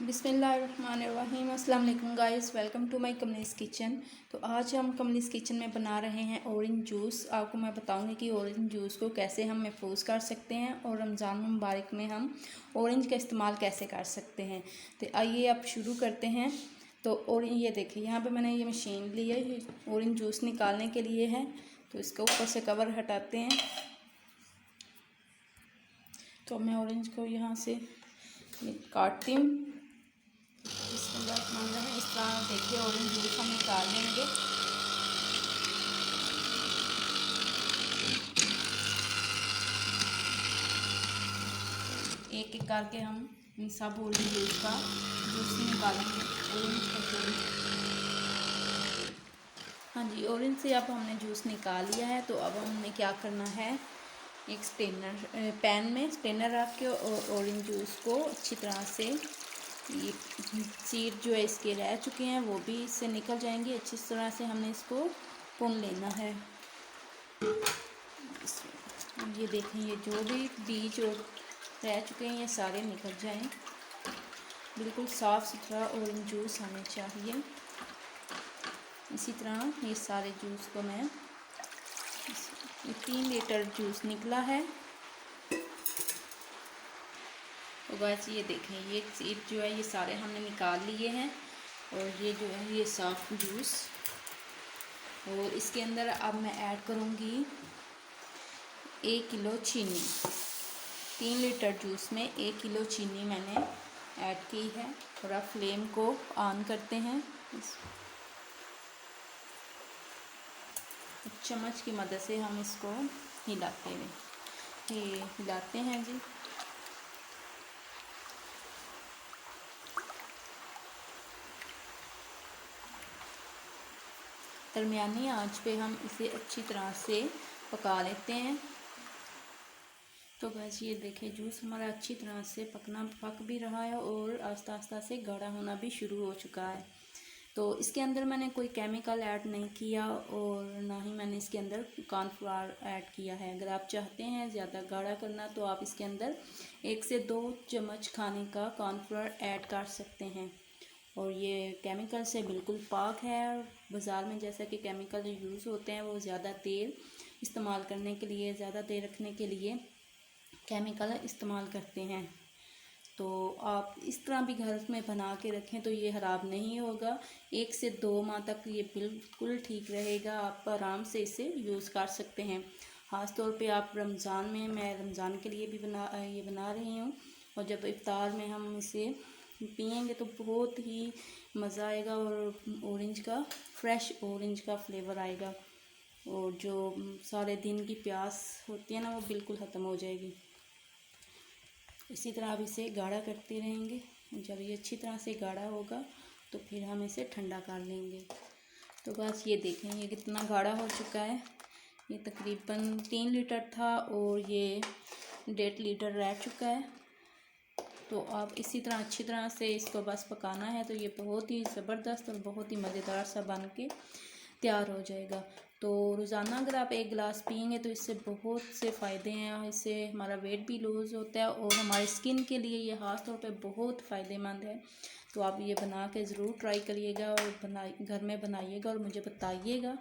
बिस्मिल्लाहिर्रहमानिर्रहीम। अस्सलाम वालेकुम guys, welcome to my Kamli's kitchen. तो आज हम कमलीज़ किचन में बना रहे हैं ऑरेंज जूस। आपको मैं बताऊंगी कि ऑरेंज जूस को कैसे हम महफूज कर सकते हैं और रमज़ान मुबारक में हम ऑरेंज का इस्तेमाल कैसे कर सकते हैं। तो आइए अब शुरू करते हैं। तो और ये देखिए, यहाँ पे मैंने ये मशीन ली है, ये ऑरेंज जूस निकालने के लिए है। तो इसके ऊपर से कवर हटाते हैं। तो मैं ऑरेंज को यहाँ से काटती हूँ। इस तरह देखिए ऑरेंज जूस हम निकाल लेंगे। एक एक करके हम इन सब ऑरेंज जूस का जूस निकालेंगे। ऑरेंज का जूस, हाँ जी, ऑरेंज से अब हमने जूस निकाल लिया है। तो अब हमने क्या करना है, एक स्ट्रेनर पैन में स्ट्रेनर रख के और ऑरेंज जूस को अच्छी तरह से, ये सीड जो है इसके रह चुके हैं वो भी इससे निकल जाएंगे। अच्छी तरह से हमने इसको भून लेना है। ये देखें, ये जो भी बीज और रह चुके हैं ये सारे निकल जाएं। बिल्कुल साफ़ सुथरा ऑरेंज जूस हमें चाहिए। इसी तरह ये सारे जूस को मैं, ये 3 लीटर जूस निकला है। तो गाइस ये देखें, ये सीड जो है ये सारे हमने निकाल लिए हैं। और ये जो है ये साफ जूस, और इसके अंदर अब मैं ऐड करूँगी 1 किलो चीनी। 3 लीटर जूस में 1 किलो चीनी मैंने ऐड की है। थोड़ा फ्लेम को ऑन करते हैं। चम्मच की मदद से हम इसको हिलाते हैं जी। दरमियानी आंच पे हम इसे अच्छी तरह से पका लेते हैं। तो बस ये देखिए, जूस हमारा अच्छी तरह से पक भी रहा है और आस्ता आस्ता से गाढ़ा होना भी शुरू हो चुका है। तो इसके अंदर मैंने कोई केमिकल ऐड नहीं किया और ना ही मैंने इसके अंदर कॉर्नफ्लावर ऐड किया है। अगर आप चाहते हैं ज़्यादा गाढ़ा करना तो आप इसके अंदर 1 से 2 चम्मच खाने का कॉर्नफ्लावर ऐड कर सकते हैं। और ये केमिकल से बिल्कुल पाक है। बाज़ार में जैसा कि केमिकल यूज़ होते हैं वो ज़्यादा देर इस्तेमाल करने के लिए, ज़्यादा देर रखने के लिए केमिकल इस्तेमाल करते हैं। तो आप इस तरह भी घर में बना के रखें तो ये ख़राब नहीं होगा। 1 से 2 माह तक ये बिल्कुल ठीक रहेगा। आप आराम से इसे यूज़ कर सकते हैं। ख़ास तौर पे आप रमज़ान में, मैं रमज़ान के लिए भी बना रही हूँ। और जब इफ्तार में हम इसे पियेंगे तो बहुत ही मज़ा आएगा और ऑरेंज का, फ्रेश ऑरेंज का फ्लेवर आएगा। और जो सारे दिन की प्यास होती है ना, वो बिल्कुल ख़त्म हो जाएगी। इसी तरह आप इसे गाढ़ा करते रहेंगे। जब ये अच्छी तरह से गाढ़ा होगा तो फिर हम इसे ठंडा कर लेंगे। तो बस ये देखें, ये कितना गाढ़ा हो चुका है। ये तकरीबन 3 लीटर था और ये 1.5 लीटर रह चुका है। तो आप इसी तरह अच्छी तरह से इसको बस पकाना है। तो ये बहुत ही ज़बरदस्त और बहुत ही मज़ेदार सा बन के तैयार हो जाएगा। तो रोज़ाना अगर आप 1 गिलास पिएंगे तो इससे बहुत से फ़ायदे हैं। इससे हमारा वेट भी लूज़ होता है और हमारी स्किन के लिए ये ख़ास तौर पे बहुत फ़ायदेमंद है। तो आप ये बना के ज़रूर ट्राई करिएगा और घर में बनाइएगा और मुझे बताइएगा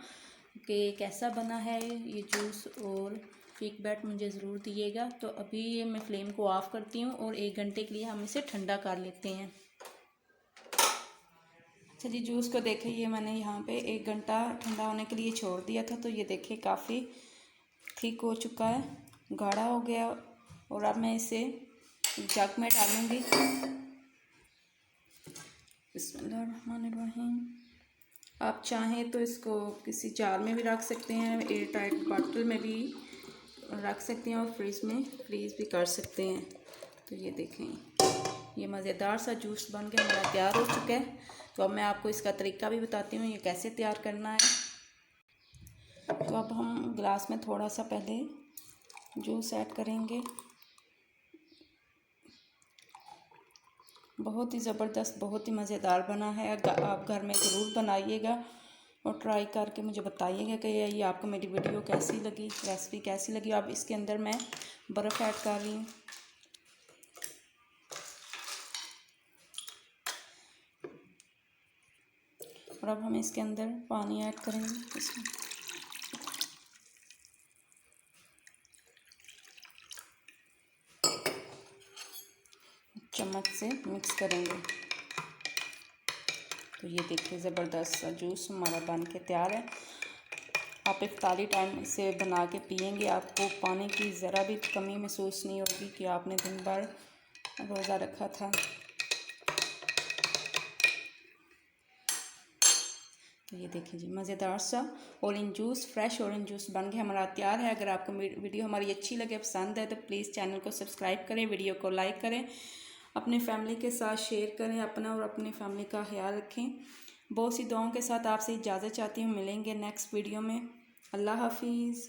कि कैसा बना है ये जूस, और फीडबैक मुझे ज़रूर दिएगा। तो अभी ये मैं फ्लेम को ऑफ़ करती हूँ और 1 घंटे के लिए हम इसे ठंडा कर लेते हैं। चलिए, जूस को देखिए, ये मैंने यहाँ पे 1 घंटा ठंडा होने के लिए छोड़ दिया था। तो ये देखिए काफ़ी थिक हो चुका है, गाढ़ा हो गया। और अब मैं इसे जग में डालूँगी। बिस्मिल्लाहिर्रहमानिर्रहीम। आप चाहें तो इसको किसी जार में भी रख सकते हैं, एयर टाइट बॉटल में भी रख सकते हैं और फ्रीज़ में फ्रीज़ भी कर सकते हैं। तो ये देखें, ये मज़ेदार सा जूस बन के हमारा तैयार हो चुका है। तो अब मैं आपको इसका तरीका भी बताती हूँ ये कैसे तैयार करना है। तो अब हम गिलास में थोड़ा सा पहले जूस ऐड करेंगे। बहुत ही ज़बरदस्त, बहुत ही मज़ेदार बना है। आप घर में ज़रूर बनाइएगा और ट्राई करके मुझे बताइएगा कि ये आपको मेरी वीडियो कैसी लगी, रेसिपी कैसी लगी। अब इसके अंदर मैं बर्फ़ ऐड कर रही हूँ। और अब हम इसके अंदर पानी ऐड करेंगे। इसमें चम्मच से मिक्स करेंगे। तो ये देखिए ज़बरदस्त सा जूस हमारा बन के तैयार है। आप इफ्तारी टाइम इसे बना के पियेंगे, आपको पानी की ज़रा भी कमी महसूस नहीं होगी कि आपने दिन भर रोज़ा रखा था। तो ये देखिए जी मज़ेदार सा orange juice, fresh orange juice बन के हमारा तैयार है। अगर आपको वीडियो हमारी अच्छी लगे, पसंद है, तो प्लीज़ चैनल को सब्सक्राइब करें, वीडियो को लाइक करें, अपने फैमिली के साथ शेयर करें, अपना और अपनी फैमिली का ख्याल रखें। बहुत सी दुआओं के साथ आपसे इजाज़त चाहती हूँ। मिलेंगे नेक्स्ट वीडियो में। अल्लाह हाफिज़।